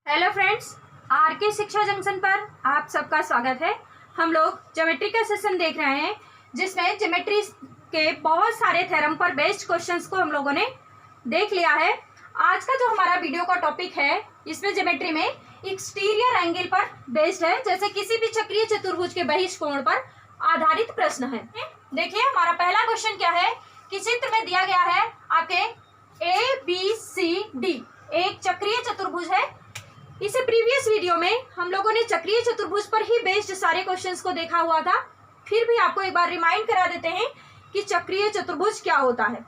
Hello friends, are के शिक्षा junction पर आप सबका स्वागत है। हम लोग ज्योमेट्री का सेशन देख रहे हैं जिसमें ज्योमेट्री के बहुत सारे थ्योरम पर बेस्ड क्वेश्चंस को हम लोगों ने देख लिया है। आज का जो हमारा वीडियो का टॉपिक है इसमें ज्योमेट्री में एक्सटीरियर एंगल पर बेस्ड है, जैसे किसी भी चक्रीय चतुर्भुज के बहिष्कोण पर आधारित प्रश्न है। देखिए हमारा पहला क्वेश्चन क्या है कि चित्र में दिया गया है आपके ABCD एक चक्रीय चतुर्भुज है। इसे प्रीवियस वीडियो में हम लोगों ने चक्रीय चतुर्भुज पर ही बेस्ड सारे क्वेश्चंस को देखा हुआ था। फिर भी आपको एक बार रिमाइंड करा देते हैं कि चक्रीय चतुर्भुज क्या होता है।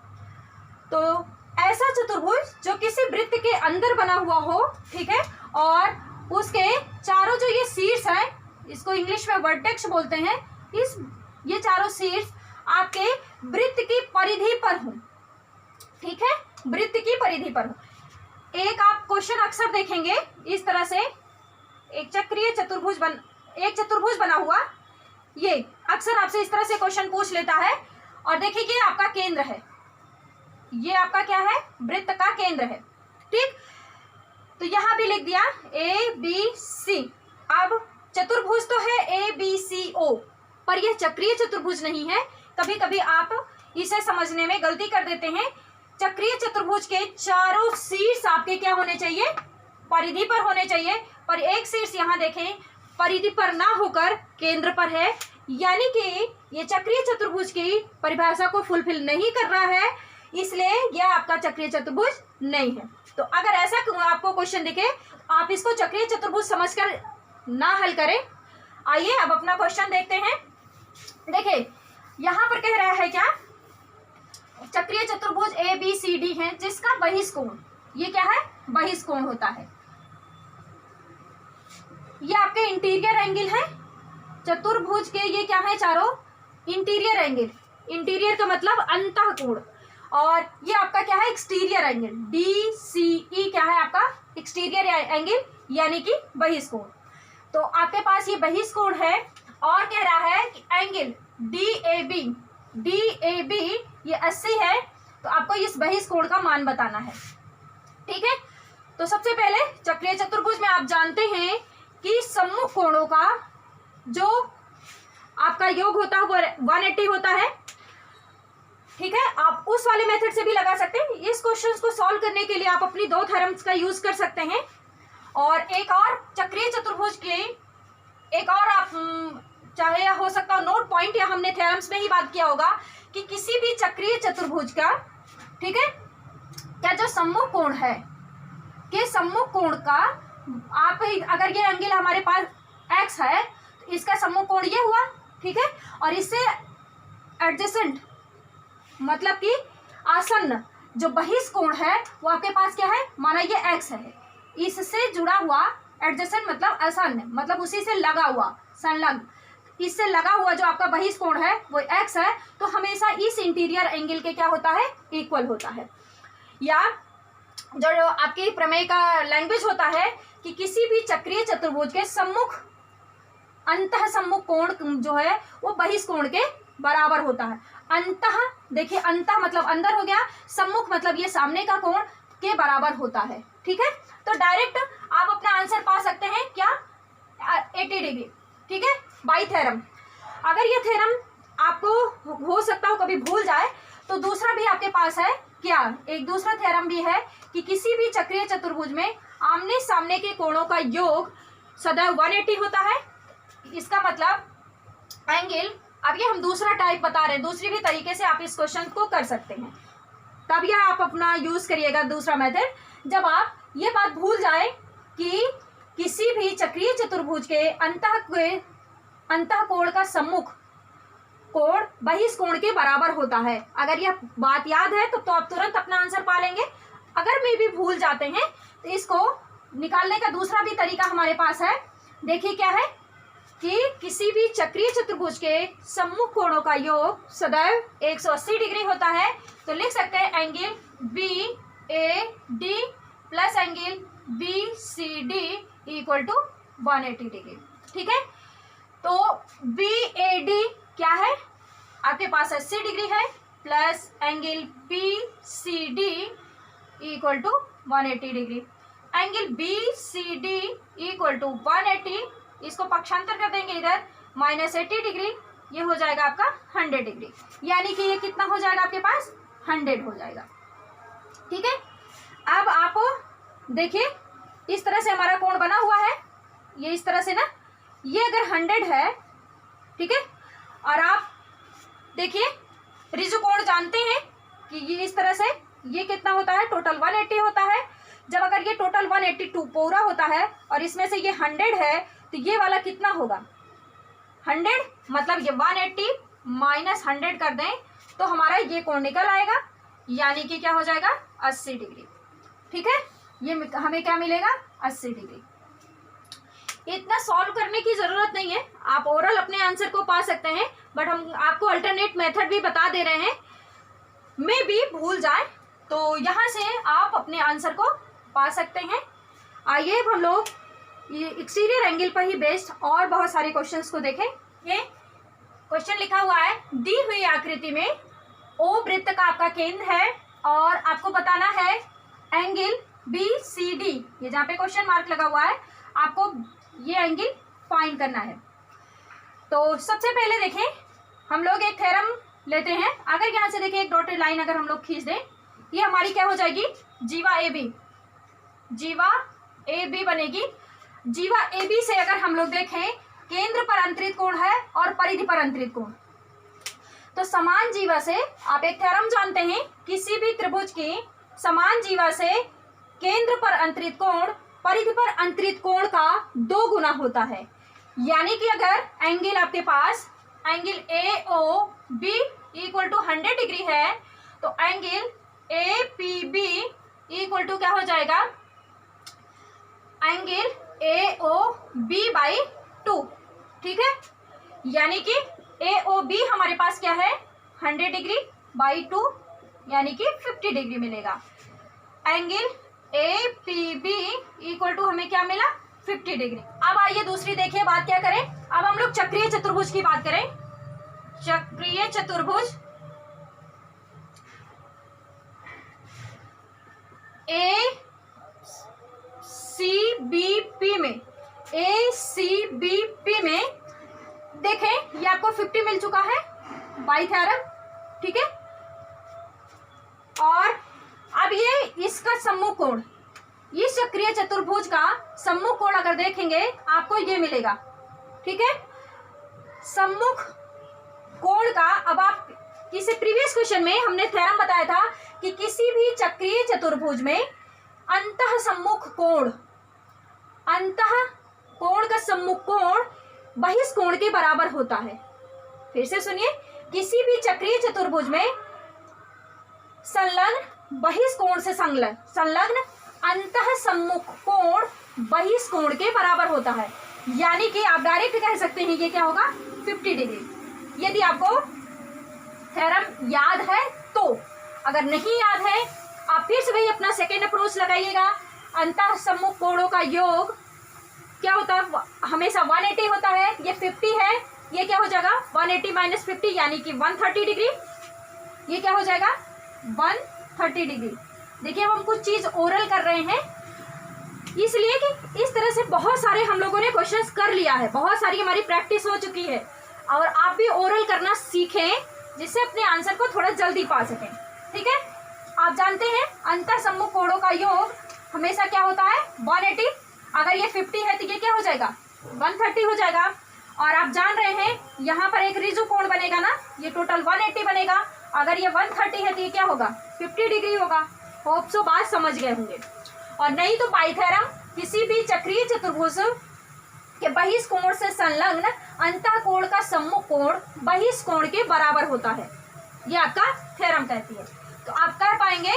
तो ऐसा चतुर्भुज जो किसी वृत्त के अंदर बना हुआ हो, ठीक है, और उसके चारों जो ये शीर्ष हैं, इसको इंग्लिश में वर्टेक्स बोलते हैं, ये चारों शीर्ष आपके वृत्त की परिधि पर हो, ठीक है, वृत्त की परिधि पर हो। एक आप क्वेश्चन अक्सर देखेंगे इस तरह से, एक चतुर्भुज बना हुआ, ये अक्सर आपसे इस तरह से क्वेश्चन पूछ लेता है। और देखिए ये आपका केंद्र है, ये आपका क्या है, वृत्त का केंद्र है, ठीक। तो यहां भी लिख दिया ABC। अब चतुर्भुज तो है ABCO, पर यह चक्रीय चतुर्भुज नहीं है। कभी कभी आप इसे समझने में गलती कर देते हैं। चक्रीय चतुर्भुज के चारों शीर्ष आपके क्या होने चाहिए, परिधि पर होने चाहिए, पर एक शीर्ष यहाँ देखें परिधि पर ना होकर केंद्र पर है, यानी कि ये चक्रीय चतुर्भुज की परिभाषा को फुलफिल नहीं कर रहा है, इसलिए यह आपका चक्रीय चतुर्भुज नहीं है। तो अगर ऐसा आपको क्वेश्चन दिखे आप इसको चक्रीय चतुर्भुज समझकर ना हल करें। आइए अब अपना क्वेश्चन देखते हैं। देखिए यहाँ पर कह रहा है क्या, चक्रीय चतुर्भुज ABCD है जिसका बहिष्कोण, ये क्या है, बहिष्कोण होता है। ये आपके इंटीरियर एंगल है चतुर्भुज के, ये क्या है, चारों इंटीरियर एंगल। इंटीरियर का मतलब अंतःकोण, और ये आपका क्या है, एक्सटीरियर एंगल। DCE क्या है आपका, एक्सटीरियर एंगल यानी कि बहिष्कोण। तो आपके पास ये बहिष्कोण है और कह रहा है कि एंगल DAB ये 80 है, तो आपको इस बहिष्कोण का मान बताना है, ठीक है। तो सबसे पहले चक्रीय चतुर्भुज में आप जानते हैं कि सम्मुख कोणों का जो आपका योग होता है वो 180 होता है, ठीक है। आप उस वाले मेथड से भी लगा सकते हैं। इस क्वेश्चन को सॉल्व करने के लिए आप अपनी दो थ्योरम्स का यूज कर सकते हैं। और एक और चक्रीय चतुर्भुज के एक और आप चाहे हो सकता हो नोट पॉइंट, या हमने थ्योरम्स में ही बात किया होगा कि किसी भी चक्रीय चतुर्भुज का, ठीक है, क्या जो सम्मुख कोण है के सम्मुख कोण का आप अगर ये एंगल हमारे पास x है तो इसका सम्मुख कोण ये हुआ, ठीक है, और इससे एडजेसेंट मतलब कि आसन्न जो बहिष्कोण है वो आपके पास क्या है, माना ये x है, इससे जुड़ा हुआ एडजेसेंट मतलब आसन्न मतलब उसी से लगा हुआ, संलग्न, इससे लगा हुआ जो आपका बहिष्कोण है वो x है, तो हमेशा इस इंटीरियर एंगल के क्या होता है, इक्वल होता है। या जो आपकी प्रमेय का लैंग्वेज होता है कि किसी भी चक्रीय चतुर्भुज के सम्मुख अंतः सम्मुख कोण जो है वो बहिष्कोण के बराबर होता है। अंतः देखिए, अंतः मतलब अंदर हो गया, सम्मुख मतलब ये सामने का कोण के बराबर होता है, ठीक है। तो डायरेक्ट आप अपना आंसर पा सकते हैं क्या, 80 डिग्री, ठीक है, बाई थ्योरम। अगर ये थ्योरम आपको हो सकता हो कभी भूल जाए तो दूसरा भी आपके पास है क्या, एक दूसरा थ्योरम भी है कि किसी भी चक्रीय चतुर्भुज में आमने सामने के कोणों का योग सदैव 180 होता है। इसका मतलब एंगल, अब ये हम दूसरा टाइप बता रहे हैं, दूसरी भी तरीके से आप इस क्वेश्चन को कर सकते हैं, तब यह आप अपना यूज करिएगा दूसरा मेथड। जब आप ये बात भूल जाए कि किसी भी चक्रीय चतुर्भुज के अंतः कोण का सम्मुख कोण बहिष्कोण के बराबर होता है, अगर यह बात याद है तो आप तुरंत अपना आंसर पा लेंगे। अगर मैं भी भूल जाते हैं तो इसको निकालने का दूसरा भी तरीका हमारे पास है। देखिए क्या है कि किसी भी चक्रीय चतुर्भुज के सम्मुख कोणों का योग सदैव 180 डिग्री होता है, तो लिख सकते हैं angle BAD plus angle BCD equal to 180 degree, ठीक है। तो BAD क्या है आपके पास 80 डिग्री है, plus angle BCD equal to 180 degree. Angle B C D equal to 180, इसको पक्षांतर कर देंगे इधर -80 डिग्री, ये हो जाएगा आपका 100 डिग्री, यानी कि ये कितना हो जाएगा आपके पास 100 हो जाएगा। ठीक है, अब आप देखिए इस तरह से हमारा कोण बना हुआ है, ये इस तरह से ना, ये अगर 100 है, ठीक है, और आप देखिए रिजु कोण जानते हैं कि ये इस तरह से ये कितना होता है, टोटल 180 होता है। जब अगर ये टोटल 182 पूरा होता है और इसमें से ये 100 है, तो ये वाला कितना होगा 100, मतलब ये 180 माइनस 100 कर दें तो हमारा ये कोण निकल आएगा, यानी कि क्या हो जाएगा 80 डिग्री। ठीक है, ये हमें क्या मिलेगा 80 डिग्री। इतना सॉल्व करने की जरूरत नहीं है, आप ओरल अपने आंसर को पा सकते हैं, बट हम आपको अल्टरनेट मेथड भी बता दे रहे हैं, मे भी भूल जाए तो यहाँ से आप अपने आंसर को पा सकते हैं। आइए अब हम लोग ये एक्सटीरियर एंगल पर ही बेस्ड और बहुत सारे क्वेश्चंस को देखें। ये क्वेश्चन लिखा हुआ है, दी हुई आकृति में ओ वृत्त का आपका केंद्र है और आपको बताना है एंगल बी सी डी, ये जहाँ पे क्वेश्चन मार्क लगा हुआ है, आपको ये एंगल फाइंड करना है। तो सबसे पहले देखें, हम लोग एक थ्योरम लेते हैं। अगर यहाँ से देखें एक डॉटेड लाइन अगर हम लोग खींच दें, ये हमारी क्या हो जाएगी, जीवा ए बी, जीवा ए बी बनेगी। जीवा ए बी से अगर हम लोग देखें, केंद्र पर अंतरित कोण है और परिधि पर अंतरित कोण, तो समान जीवा से आप एक थ्योरम जानते हैं, किसी भी त्रिभुज की समान जीवा से केंद्र पर अंतरित कोण परिधि पर अंतरित कोण का 2 गुना होता है। यानी कि अगर एंगल आपके पास angle A O B equal to 100 degree है, तो angle A P B equal to क्या हो जाएगा, angle A O B by 2। ठीक है, यानी कि ए ओ बी हमारे पास क्या है 100 डिग्री बाई 2, यानी कि 50 डिग्री मिलेगा। Angle A P B equal to हमें क्या मिला 50 डिग्री। अब आइए दूसरी देखिए बात क्या करें, अब हम लोग चक्रीय चतुर्भुज की बात करें। चक्रीय चतुर्भुज ए सी बी पी में, ए सी बी पी में देखें, ये आपको 50 मिल चुका है बाई थ्योरम। ठीक है, और अब ये इसका सम्मुख कोण, इस चक्रीय चतुर्भुज का सम्मुख कोण अगर देखेंगे आपको ये मिलेगा। ठीक है, सम्मुख कोण का, अब आप किसी प्रीवियस क्वेश्चन में हमने थ्योरम बताया था कि किसी भी चक्रीय चतुर्भुज में अंतः सम्मुख कोण, अंतः कोण का सम्मुख कोण बहिष्कोण के बराबर होता है। फिर से सुनिए, किसी भी चक्रीय चतुर्भुज में संलग्न बहिष्कोण से संलग्न अंतः सम्मुख कोण बहिष्कोण के बराबर होता है। यानी कि आप डायरेक्ट कह सकते हैं ये क्या होगा 50 डिग्री। यदि आपको थ्योरम याद है तो, अगर नहीं याद है आप फिर से वही अपना सेकेंड अप्रोच लगाइएगा। अंतः सम्मुख कोणों का योग क्या होता है, हमेशा 180 होता है, ये 50 है, ये क्या हो जाएगा 180 माइनस 50 यानी कि 130 डिग्री, ये क्या हो जाएगा 130 डिग्री। देखिए अब हम कुछ चीज ओरल कर रहे हैं, इसलिए कि इस तरह से बहुत सारे हम लोगों ने क्वेश्चंस कर लिया है, बहुत सारी हमारी प्रैक्टिस हो चुकी है, और आप भी ओरल करना सीखें जिससे अपने आंसर को थोड़ा जल्दी पा सकें। ठीक है, आप जानते हैं अंतर सम्मुख कोणों का योग हमेशा क्या होता है 180, अगर ये 50 है तो ये क्या हो जाएगा 130 हो जाएगा। और आप जान रहे हैं यहाँ पर एक रिजु कोण बनेगा ना, ये टोटल 180 बनेगा, अगर ये 130 है तो ये क्या होगा 50 डिग्री होगा। होप सो बात समझ गए होंगे। और नहीं तो बाई थ्योरम, किसी भी चक्रीय चतुर्भुज के बहिष्कोण से संलग्न अंतः कोण का सम्मुख कोण बहिष्कोण के बराबर होता है, ये आपका थ्योरम कहती है। तो आप कह पाएंगे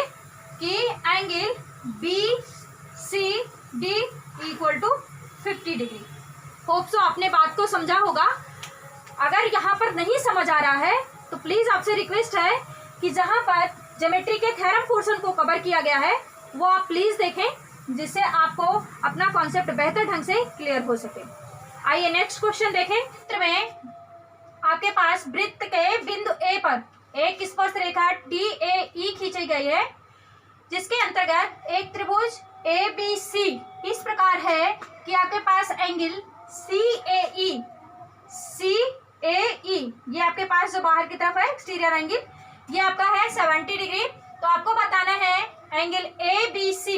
कि angle B C D equal to 50 degree. Hope so आपने बात को समझा होगा। अगर यहाँ पर नहीं समझ आ रहा है तो प्लीज आपसे रिक्वेस्ट है कि जहाँ पर ज्योमेट्री के थ्योरम पोर्शन को कवर किया गया है वो आप प्लीज देखें, जिससे आपको अपना कॉन्सेप्ट बेहतर ढंग से क्लियर हो सके। आइए नेक्स्ट क्वेश्चन देखें। चित्र में आपके पास वृत्त के बिंदु ए पर एक स्पर्श रेखा DAE खींची गई है, जिसके अंतर्गत एक त्रिभुज ABC इस प्रकार है कि आपके पास एंगल CAE ये आपके पास जो बाहर की तरफ है एक्सटीरियर एंगल, ये आपका है 70 डिग्री। तो आपको बताना है एंगल ABC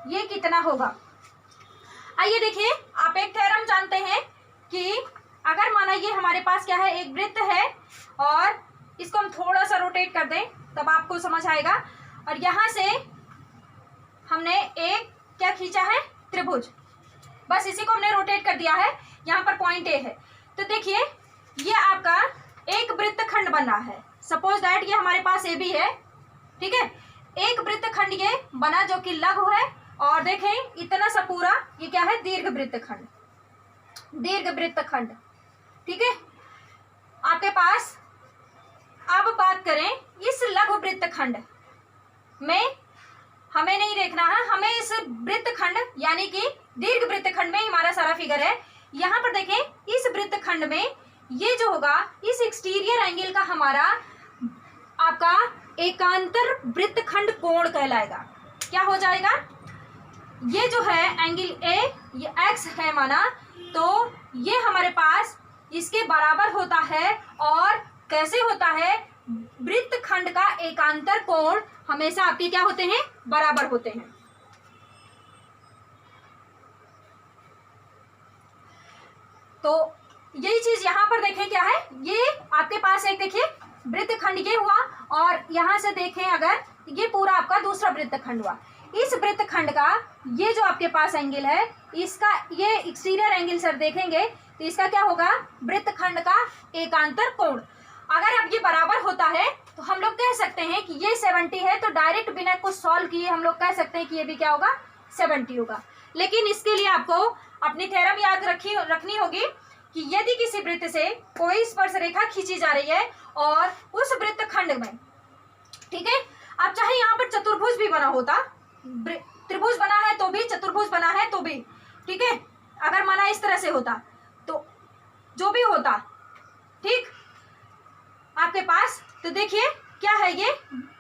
ये कितना होगा। आइए देखिए, आप एक थ्योरम जानते हैं कि अगर माना ये हमारे पास क्या है, एक वृत्त है और इसको हम थोड़ा सा रोटेट कर दें तब आपको समझ आएगा। और यहाँ से हमने एक क्या खींचा है, त्रिभुज, बस इसी को हमने रोटेट कर दिया है। यहाँ पर पॉइंट ए है। तो देखिए ये आपका एक वृत्तखंड बना है। सपोज दैट ये हमारे पास ए बी है, ठीक है। एक वृत्तखंड ये बना जो कि लघु है, और देखें इतना सा पूरा ये क्या है, दीर्घ वृत्तखंड, ठीक है। आपके पास अब बात करें इस लघु वृत्तखंड में, हमें नहीं देखना है, हमें इस वृत्तखंड यानी कि दीर्घ वृत्तखंड में हमारा सारा फिगर है। यहाँ पर देखें इस वृत्तखंड में ये जो होगा, इस एक्सटीरियर एंगल का हमारा आपका एकांतर वृत्तखंड कोण कहलाएगा। क्या हो जाएगा, ये जो है एंगल ए, ये एक्स है माना, तो ये हमारे पास इसके बराबर होता है। और कैसे होता है, वृत्तखंड का एकांतर कोण हमेशा आपके क्या होते हैं, बराबर होते हैं। तो यही चीज यहां पर देखें क्या है, ये आपके पास एक देखिए वृत्तखंड ये हुआ, और यहां से देखें अगर ये पूरा आपका दूसरा वृत्तखंड हुआ। इस वृत्तखंड का ये जो आपके पास एंगल है, इसका ये एक्सटीरियर एंगल सर देखेंगे तो इसका क्या होगा, वृत्तखंड का एकांतर कोण। अगर अब ये बराबर होता है तो हम लोग कह सकते हैं कि ये 70 है, तो डायरेक्ट बिना कुछ सॉल्व किए हम लोग कह सकते हैं कि ये भी क्या होगा, 70 होगा। लेकिन इसके लिए आपको अपनी थ्योरम याद रखनी होगी कि यदि किसी वृत्त से कोई स्पर्श रेखा खींची जा रही है और उस वृत्तखंड में, ठीक है, आप चाहे यहाँ पर चतुर्भुज भी बना होता, त्रिभुज बना है तो भी, चतुर्भुज बना है तो भी, ठीक है, अगर माना इस तरह से होता तो जो भी होता, ठीक, आपके पास, तो देखिए क्या है, ये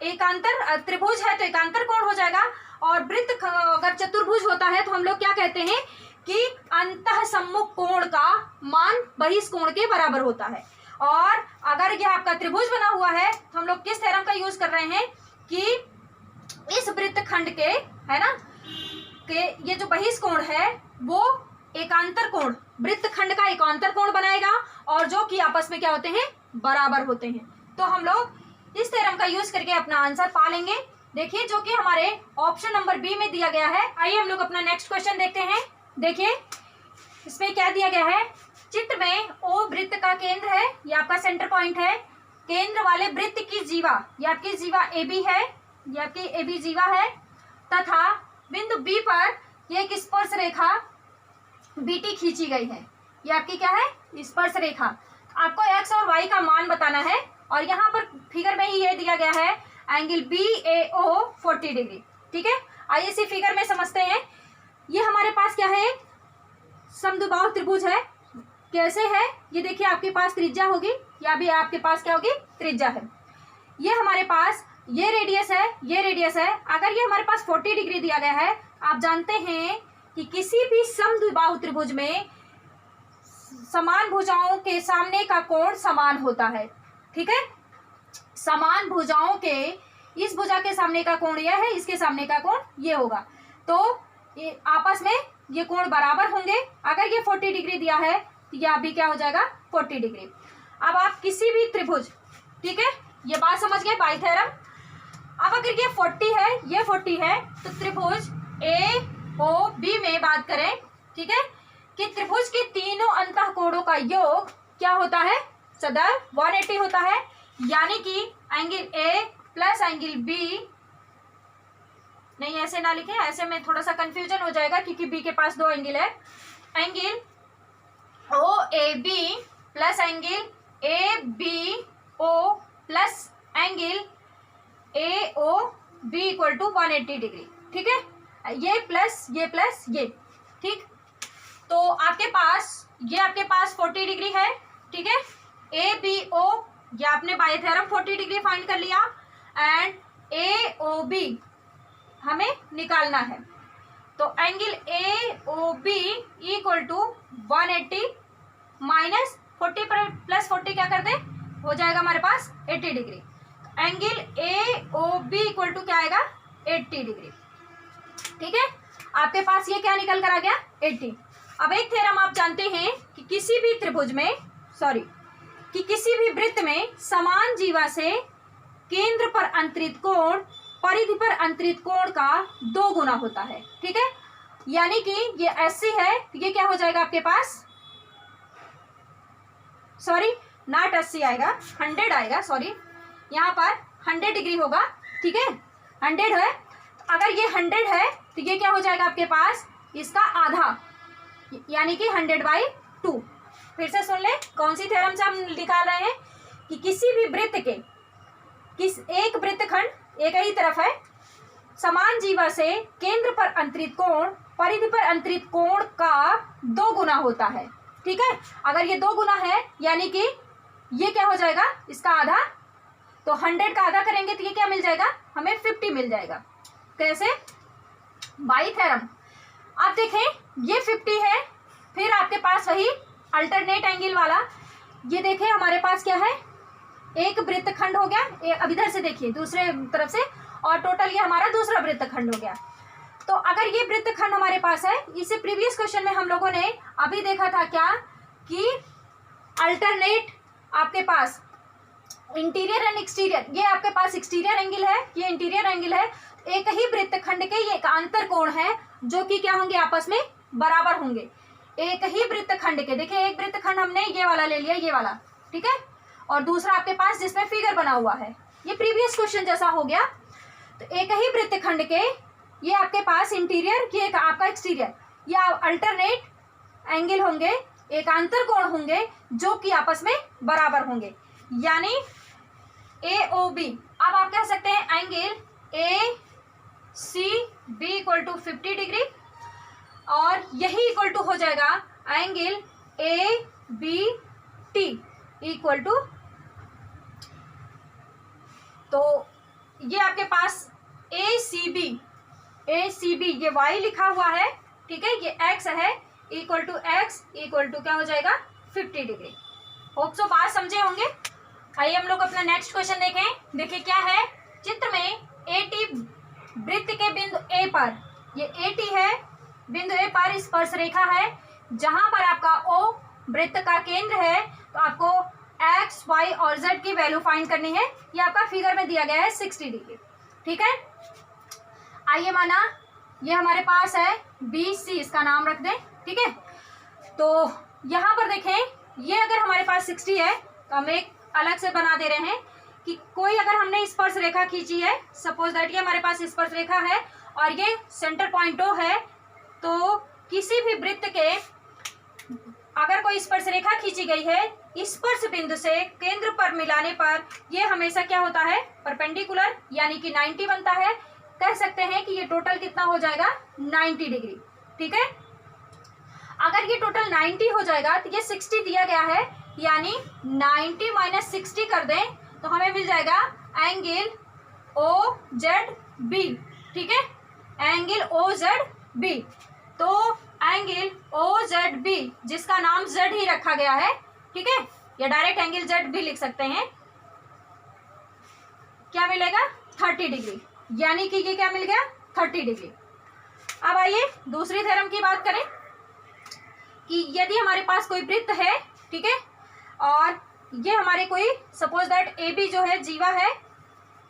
एकांतर त्रिभुज है तो एकांतर कोण हो जाएगा। और वृत्त अगर चतुर्भुज होता है तो हम लोग क्या कहते हैं कि अंतः सम्मुख कोण का मान बहिष्कोण के बराबर होता है। और अगर यह आपका त्रिभुज बना हुआ है तो हम लोग किस थ्योरम का यूज कर रहे हैं कि इस वृत्तखंड के, है ना, के ये जो बहिष्कोण है वो एकांतर कोण, वृत्तखंड का एकांतर कोण बनाएगा, और जो कि आपस में क्या होते हैं, बराबर होते हैं। तो हम लोग इस थ्योरम का यूज करके अपना आंसर पा लेंगे। देखिए जो कि हमारे ऑप्शन नंबर बी में दिया गया है। आइए हम लोग अपना नेक्स्ट क्वेश्चन देखते हैं। देखिए इसमें क्या दिया गया है, चित्र में ओ वृत्त का केंद्र है, ये आपका सेंटर पॉइंट है। केंद्र वाले वृत्त की जीवा, ये आपकी जीवा ए बी है, ये आपकी ए बी जीवा है, तथा बिंदु बी पर ये एक स्पर्श रेखा बीटी खींची गई है। ये आपकी क्या है, स्पर्श रेखा। आपको एक्स और वाई का मान बताना है, और यहाँ पर फिगर में ही ये दिया गया है एंगल BAO 40 डिग्री, ठीक है। आइए इसी फिगर में समझते हैं। ये हमारे पास क्या है, समद्विबाहु त्रिभुज है। कैसे है, ये देखिए आपके पास त्रिज्या होगी, या भी आपके पास क्या होगी, त्रिज्या है। ये हमारे पास ये रेडियस है, ये रेडियस है। अगर ये हमारे पास 40 डिग्री दिया गया है, आप जानते हैं कि किसी भी समद्विबाहु त्रिभुज में समान भुजाओं के सामने का कोण समान होता है, ठीक है। समान भुजाओं के, इस भुजा के सामने का कोण यह है, इसके सामने का कोण ये होगा, तो ये आपस में ये कोण बराबर होंगे। अगर ये 40 डिग्री दिया है तो ये अभी क्या हो जाएगा, 40 डिग्री। अब आप किसी भी त्रिभुज, ठीक है, ये बात समझ गए, बाई थ्योरम। अब अगर ये 40 है, ये 40 है, तो त्रिभुज AOB में बात करें, ठीक है, कि त्रिभुज के तीनों अंतः कोणों का योग क्या होता है, सदैव 180 होता है। यानी कि angle A plus angle B, नहीं ऐसे ना लिखें, ऐसे में थोड़ा सा कंफ्यूजन हो जाएगा क्योंकि B के पास दो एंगल है। Angle OAB plus angle ABO plus angle AOB equal to 180 degree, ठीक है। ये प्लस ये, ठीक। तो आपके पास ये आपके पास 40 डिग्री है, ठीक है। ABO ये आपने बाय थ्योरम 40 डिग्री फाइंड कर लिया, एंड AOB हमें निकालना है। तो angle A O B equal to 180 minus 40 plus 40 क्या कर दे, हो जाएगा हमारे पास 80 degree. Angle A O B equal to क्या आएगा, 80 डिग्री। ठीक है, आपके पास ये क्या निकल कर आ गया, 80। अब एक थ्योरम आप जानते हैं कि किसी भी त्रिभुज में कि किसी भी वृत्त में समान जीवा से केंद्र पर अंतरित कोण परिधि पर अंतरित कोण का 2 गुना होता है। ठीक है, यानी कि ये 80 है तो ये क्या हो जाएगा आपके पास, नॉट 80 आएगा, 100 आएगा, यहाँ पर 100 डिग्री होगा। ठीक है, 100 है, अगर ये 100 है तो ये क्या हो जाएगा आपके पास, इसका आधा, यानी कि 100/2। फिर से सुन ले, कौन सी थ्योरम से हम निकाल रहे हैं कि किसी भी वृत्त के एक वृत्तखंड एक ही तरफ है, समान जीवा से केंद्र पर अंतरित कोण परिधि पर अंतरित कोण का 2 गुना होता है। ठीक है, अगर ये 2 गुना है यानी कि ये क्या हो जाएगा, इसका आधा, तो 100 का आधा करेंगे तो ये क्या मिल जाएगा, हमें 50 मिल जाएगा। कैसे, बाई थ्योरम। आप देखें ये 50 है, फिर आपके पास वही अल्टरनेट एंगल वाला, ये देखें हमारे पास क्या है, एक वृत्तखंड हो गया, अब इधर से देखिए दूसरे तरफ से, और टोटल ये हमारा दूसरा वृत्तखंड हो गया। तो अगर ये वृत्तखंड हमारे पास है, इसे प्रीवियस क्वेश्चन में हम लोगों ने अभी देखा था क्या कि अल्टरनेट आपके पास इंटीरियर एंड एक्सटीरियर, ये आपके पास एक्सटीरियर एंगल है, ये इंटीरियर एंगल है, एक ही वृत्तखंड के ये एक अंतर कोण है जो कि क्या होंगे, आपस में बराबर होंगे। एक ही वृत्तखंड के, देखिए एक वृत्तखंड हमने ये वाला ले लिया, ये वाला, ठीक है, और दूसरा आपके पास जिसमें फिगर बना हुआ है, ये प्रीवियस क्वेश्चन जैसा हो गया। तो एक ही वृत्तखंड के ये आपके पास इंटीरियर, ये आपका एक्सटीरियर, ये अल्टरनेट एंगल होंगे, एक अंतर कोण होंगे जो कि आपस में बराबर होंगे, यानी ए ओ बी। अब आप कह सकते हैं angle A C B equal to 50 degree, और यही इक्वल टू हो जाएगा angle A B T equal to, तो ये आपके पास ए सी बी ये y लिखा हुआ है, ठीक है, ये x है, equal to x equal to क्या हो जाएगा, 50 डिग्री। होप सो बात समझे होंगे। आइए हम लोग अपना नेक्स्ट क्वेश्चन देखें। देखिए क्या है, चित्र में AT वृत्त के बिंदु A पर, ये AT है, बिंदु A पर स्पर्श रेखा है, जहां पर आपका O वृत्त का केंद्र है, तो आपको x, y और z की वैल्यू फाइंड करनी है। ये आपका फिगर में दिया गया है 60 डिग्री। ठीक है, आइए माना ये हमारे पास है BC, इसका नाम रख दें। ठीक है, तो यहाँ पर देखें, ये अगर हमारे पास 60 है तो हम एक अलग से बना दे रहे हैं कि कोई अगर हमने स्पर्श रेखा खींची है, सपोज दैट ये हमारे पास स्पर्श रेखा है और ये सेंटर पॉइंट O है, तो किसी भी वृत्त के अगर कोई स्पर्श रेखा खींची गई है, स्पर्श बिंदु से केंद्र पर मिलाने पर ये हमेशा क्या होता है, परपेंडिकुलर, यानी कि 90 बनता है। कह सकते हैं कि ये टोटल कितना हो जाएगा, 90 डिग्री। ठीक है, अगर ये टोटल 90 हो जाएगा तो ये 60 दिया गया है, यानी 90 माइनस 60 कर दें तो हमें मिल जाएगा एंगल OZB। ठीक है, एंगल OZB, तो एंगल OZB जिसका नाम Z ही रखा गया है, ठीक है, या डायरेक्ट एंगल ZB लिख सकते हैं, क्या मिलेगा, 30 डिग्री, यानी कि ये क्या मिल गया, 30 डिग्री। अब आइए दूसरी थ्योरम की बात करें कि यदि हमारे पास कोई वृत्त है, ठीक है, और ये हमारे कोई सपोज दैट AB जो है जीवा है,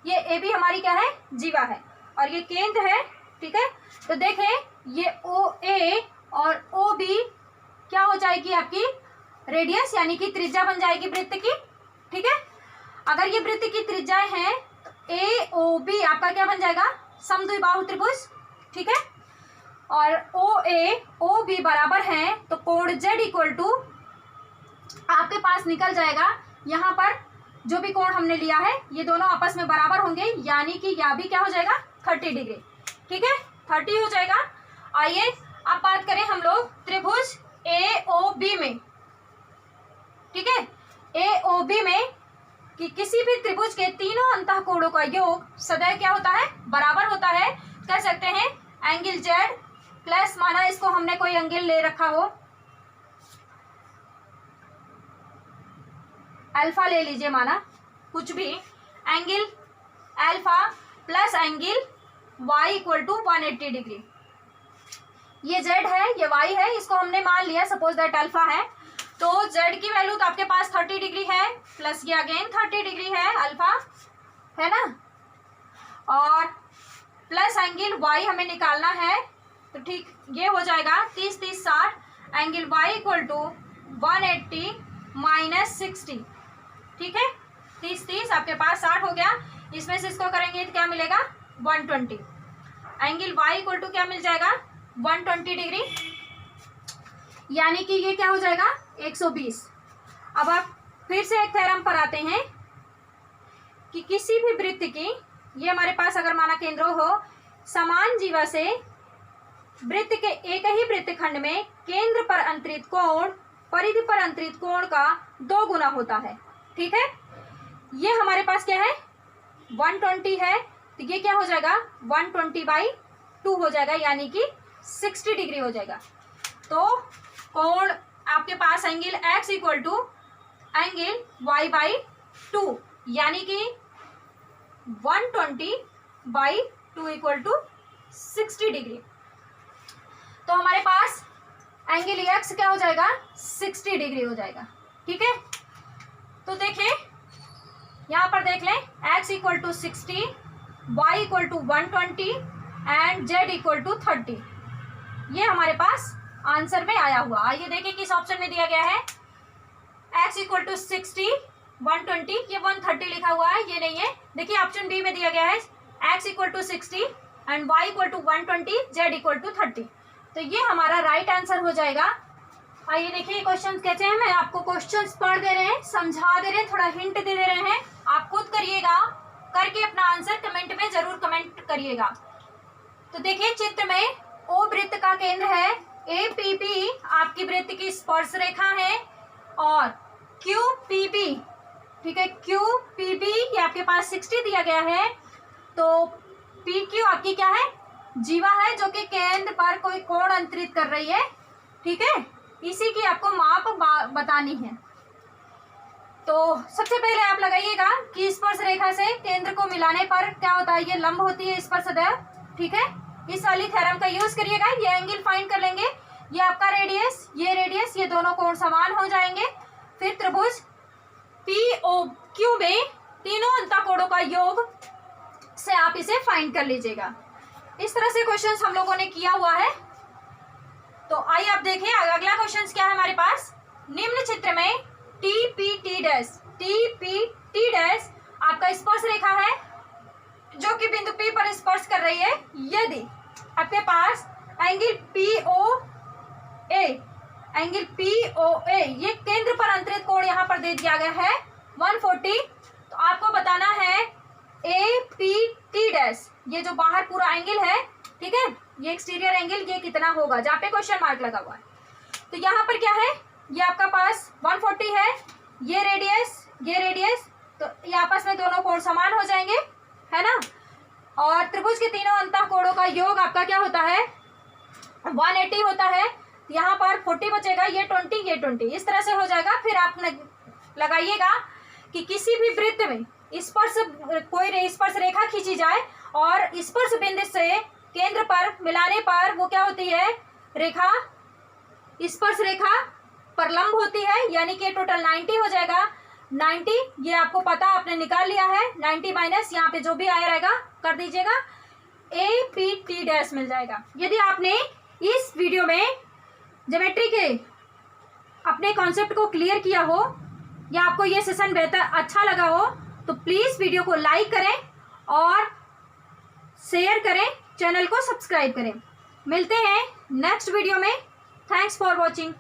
ये AB हमारी क्या है, जीवा है, और ये केंद्र है। ठीक है, तो देखें ये OA और OB क्या हो जाएगी, आपकी रेडियस, यानी कि त्रिज्या बन जाएगी वृत्त की। ठीक है, अगर ये वृत्त की त्रिज्याएं हैं तो AOB आपका क्या बन जाएगा, समद्विबाहु त्रिभुज। ठीक है, और OA OB बराबर हैं तो कोण Z इक्वल टू आपके पास निकल जाएगा, यहाँ पर जो भी कोण हमने लिया है ये दोनों आपस में बराबर होंगे, यानी कि यह भी क्या हो जाएगा, 30 डिग्री। ठीक है, 30 हो जाएगा। आइए अब बात करें हम लोग त्रिभुज AOB में। ठीक है, AOB में कि किसी भी त्रिभुज के तीनों अंतःकोणों का योग सदैव क्या होता है, बराबर होता है। कर सकते हैं एंगल जेड प्लस, माना इसको हमने कोई एंगल ले रखा हो, अल्फा ले लीजिए, माना कुछ भी angle alpha plus angle y equal to 180 degree. ये जेड है, ये वाई है, इसको हमने मान लिया सपोज दैट अल्फा है, तो जेड की वैल्यू तो आपके पास 30 डिग्री है, प्लस ये अगेन 30 डिग्री है अल्फा, है ना, और प्लस एंगल वाई हमें निकालना है, तो ठीक ये हो जाएगा 30 30 60, angle y equal to 180 minus 60, ठीक है, 30 30 आपके पास 60 हो गया, इसमें से इसको करेंगे तो क्या मिलेगा 120, एंगल वाई इक्वल टू क्या मिल जाएगा 120 डिग्री, यानी कि ये क्या हो जाएगा 120। अब आप फिर से एक थ्योरम पर आते हैं कि किसी भी वृत्त की, ये हमारे पास अगर माना केंद्र हो, समान जीवा से वृत्त के एक ही वृत्तखंड में केंद्र पर अंतरित कोण परिधि पर अंतरित कोण का 2 गुना होता है, ठीक है, ये हमारे पास क्या है 120 है, तो ये क्या हो जाएगा 120/2 हो जाएगा, यानी कि 60 डिग्री हो जाएगा। तो कोण आपके पास angle x equal to angle y/2, यानी कि 120/2 इक्वल टू 60 डिग्री। तो हमारे पास एंगल x क्या हो जाएगा 60 डिग्री हो जाएगा, ठीक है। तो देखिए यहाँ पर देख लें x equal to 60, y equal to 120 and z equal to 30, ये हमारे पास आंसर में आया हुआ। आइए देखिए किस ऑप्शन में दिया गया है, x इक्वल टू 60 120, ये 130 लिखा हुआ है, ये नहीं है, देखिए ऑप्शन बी में दिया गया है x equal to 60 and y equal to 120 z equal to 30, तो ये हमारा राइट आंसर हो जाएगा। आइए देखिए क्वेश्चन कैसे हैं, मैं आपको क्वेश्चंस पढ़ दे रहे हैं, समझा दे रहे हैं, थोड़ा हिंट दे दे रहे हैं, आप खुद करिएगा, करके अपना आंसर कमेंट में जरूर कमेंट करिएगा। तो देखिए चित्र में ओ वृत्त का केंद्र है, APP आपकी वृत्त की स्पर्श रेखा है, और QPB, ठीक है, QPB ये आपके पास 60 दिया गया है, तो PQ आपकी क्या है जीवा है, जो कि केंद्र पर कोई कोण अंतरित कर रही है, ठीक है, इसी की आपको माप बतानी है। तो सबसे पहले आप लगाइएगा कि स्पर्श रेखा से केंद्र को मिलाने पर क्या होता है, ये लंब होती है स्पर्शरेखा, ठीक है, इस वाली थ्योरम का यूज करिएगा, ये एंगल फाइंड कर लेंगे, ये आपका रेडियस, ये रेडियस, ये दोनों कोण समान हो जाएंगे, फिर त्रिभुज POQ में तीनों अंतःकोणों का योग से आप इसे फाइंड कर लीजिएगा। इस तरह से क्वेश्चंस हम लोगों ने किया हुआ है। तो आइए आप देखिए अगला क्वेश्चन क्या है हमारे पास, निम्न चित्र में TPT' आपका स्पर्श रेखा है जो कि बिंदु P पर स्पर्श कर रही है, यदि आपके पास एंगल POA ये केंद्र पर अंतरित कोण यहाँ पर दे दिया गया है 140, तो आपको बताना है APT' ये जो बाहर पूरा एंगल है, ठीक है, ये एक्सटीरियर एंगल ये कितना होगा, जहाँ पे क्वेश्चन मार्क लगा हुआ है। तो यहाँ पर क्या है, ये आपका पास 140 है, ये रेडियस, तो ये आपस में दोनों कोण समान हो जाएंगे, है ना, और त्रिभुज के तीनों अंतःकोणों का योग आपका क्या होता है 180 होता है, यहाँ पर 40 बचेगा, ये 20, इस तरह से हो जाएगा। फिर आप लगाइएगा कि किसी भी वृत्त में कोई स्पर्श रेखा खींची जाए और स्पर्श बिंदु से केंद्र पर मिलाने पर वो क्या होती है, रेखा स्पर्श रेखा पर लंब होती है, यानी कि टोटल 90 हो जाएगा। 90 ये आपको पता आपने निकाल लिया है, 90 माइनस यहाँ पे जो भी आया रहेगा कर दीजिएगा, APT' मिल जाएगा। यदि आपने इस वीडियो में ज्योमेट्री के अपने कॉन्सेप्ट को क्लियर किया हो या आपको ये सेशन बेहतर अच्छा लगा हो, तो प्लीज़ वीडियो को लाइक करें और शेयर करें, चैनल को सब्सक्राइब करें। मिलते हैं नेक्स्ट वीडियो में। Thanks for watching.